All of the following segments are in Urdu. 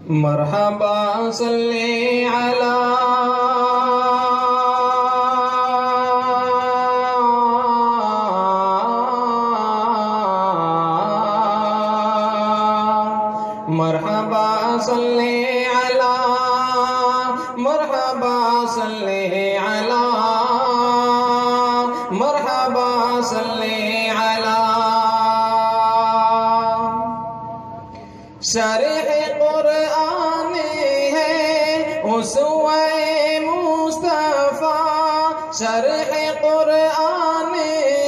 مرحبا صلی علی مرحبا صلی علی مرحبا صلی علی مرحبا صلی علی شرح قرآن ہے اسوہ مصطفیٰ شرح قرآن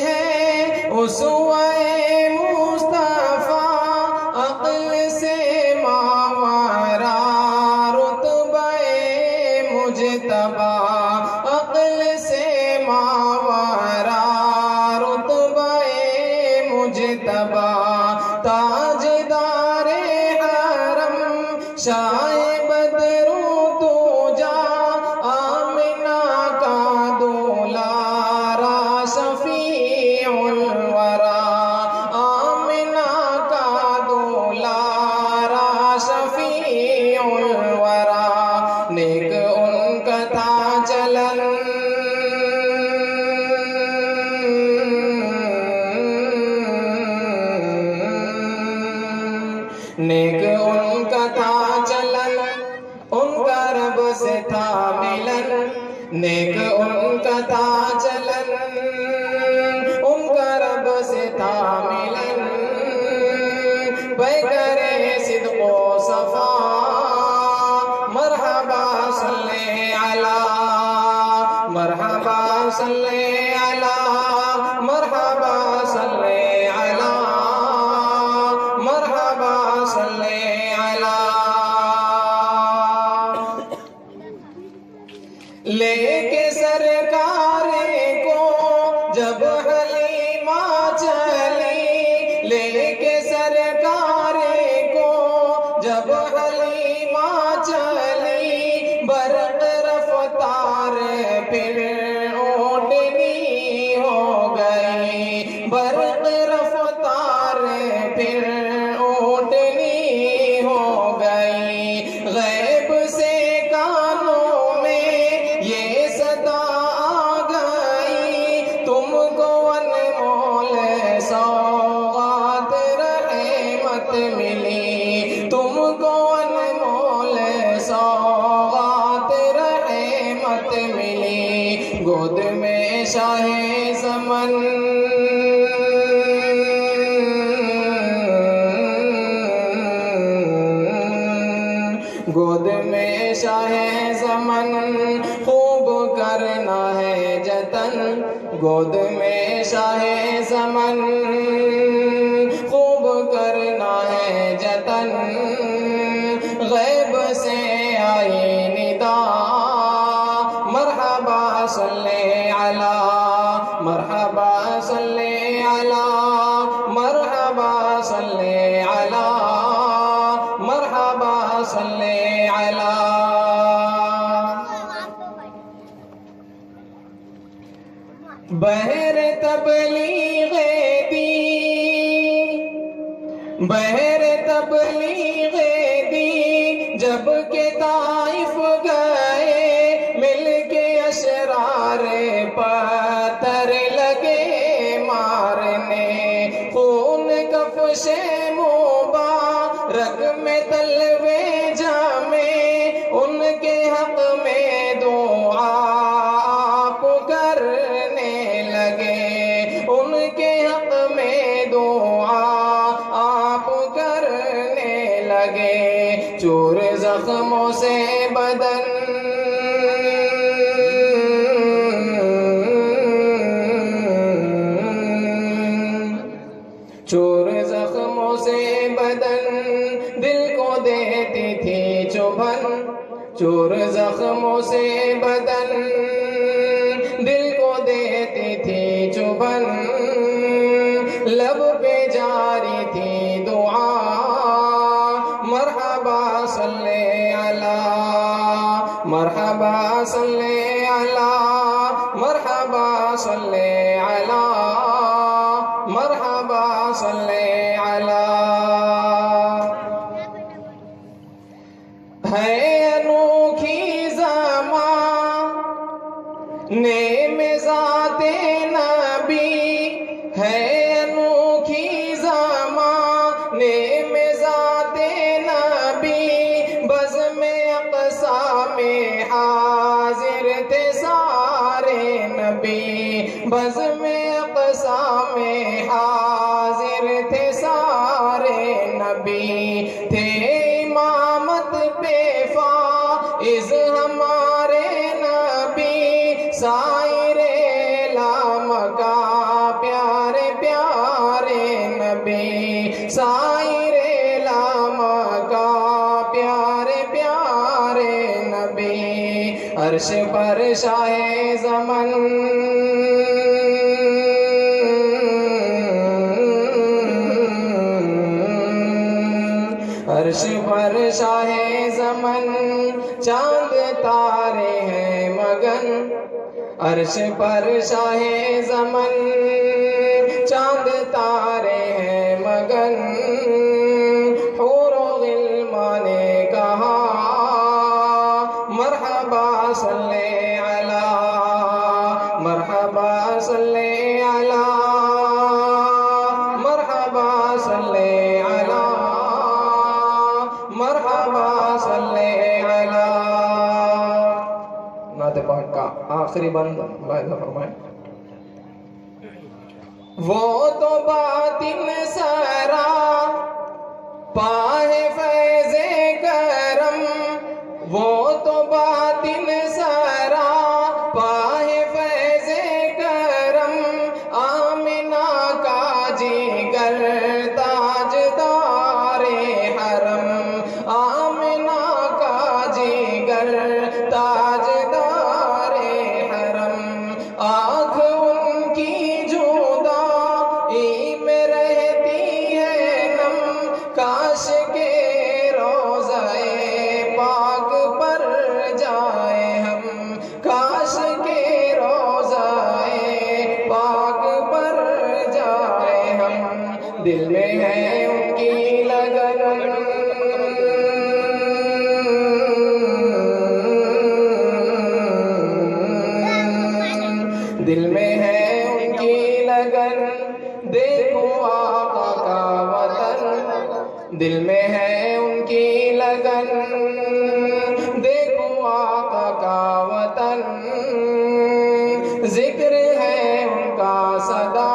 ہے اسوہ مصطفیٰ عقل سے ماورا رتبہ مجتبی عقل سے ماورا رتبہ مجتبی تاجدار شاہ بدرو تو جا آمنہ کا دولارا شفیع الورا آمنہ کا دولارا شفیع الورا نیک ان کا تھا چلن نیک ان کا تھا چلن ان کا رب سے تھا ملن نیک ان کا تھا چلن ان کا رب سے تھا ملن بکرے صدق و صفا مرحبا صلی علی مرحبا صلی علی مرحبا صلی علی مرحبا صلی علی لے کے سرکار کو جب حلیمہ چلی لے کے سرکار کو جب حلیمہ چلی برق رفتار پھر اونٹنی ہو گئی برق رفتار پھر اونٹنی ہو گئی غیب سے کانوں میں یہ صدا آ گئی تم کو انمول سوغات رحمت ملی تم کو انمول سوغات رحمت ملی گود میں شاہ زمن گود میں شاہ زمن خوب کرنا ہے جتن گود میں شاہ زمن خوب کرنا ہے جتن غیب سے آئی ندا مرحبا صلی علی مرحبا صلی علی مرحبا صلی علی مرحبا صلی علی بہر تبلیغ دی بہر تبلیغ دی جب کہ طائف گئے مل کے اشرار پتھر لگے مارنے خون کفش مبارک میں تلوے جامے ان کے حق میں دعا آپ کرنے لگے ان کے حق میں دعا آپ کرنے لگے چور زخموں سے بدن چور زخموں سے بدن دل کو دیتی تھی چبھن چور زخموں سے بدن دل کو دیتی تھی چبھن لب پہ جاری تھی دعا مرحبا صلی علی مرحبا صلی علی مرحبا صلی علی مرحبا صلی علی ہے انوکھی زمانے میں ذات نبی، ہے انوکھی زمانے میں ذات نبی، بزم اقصی میں حاضر تھے سارے نبی، بزم اقصی میں حاضر تھے سارے نبی، تھے امامت پہ فائز ہمارے نبی، سائر لام کا پیارے پیارے نبی، سائر لام کا پیارے پیارے نبی، عرش پر شاہ زمن، عرش پر شاہ زمن، چاند تارے ہیں مگن، عرش پر شاہ زمن، چاند تارے ہیں مگن، حور و غلمان نے کہا مرحبا صلی علی، مرحبا صلی علی، مرحبا صلی علی، مرحبا صلی علی۔ نعت پاک کا آخری بند ملاحظہ فرمائیں۔ وہ تو باطن سرا پاہے فیض کرم، وہ تو باطن سرا پاہے فیض کرم، آمنہ کا جگر تاجدار حرم، آمنہ کا جگر تاجدار حرم، آنکھ ان کی جدائی میں رہتی ہے نم، کاش کے روضہ پاک پر جائے ہم، کاش کے روضہ پاک پر جائے ہم، دل میں ہے ان کی لگن، دل میں ہے ان کی لگن، دیکھو آقا کا وطن، دل میں ہے ان کی لگن، دیکھو آقا کا وطن، ذکر ہے ان کا صدا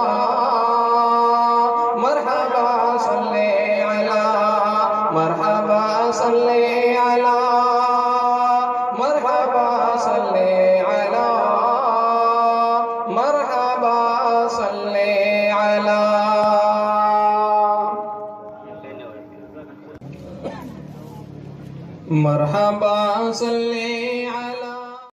مرحبا صلی علی، مرحبا صلی علی، مرحبا صلی علی، مرحبا صلی علی۔ مرحبا صلی علی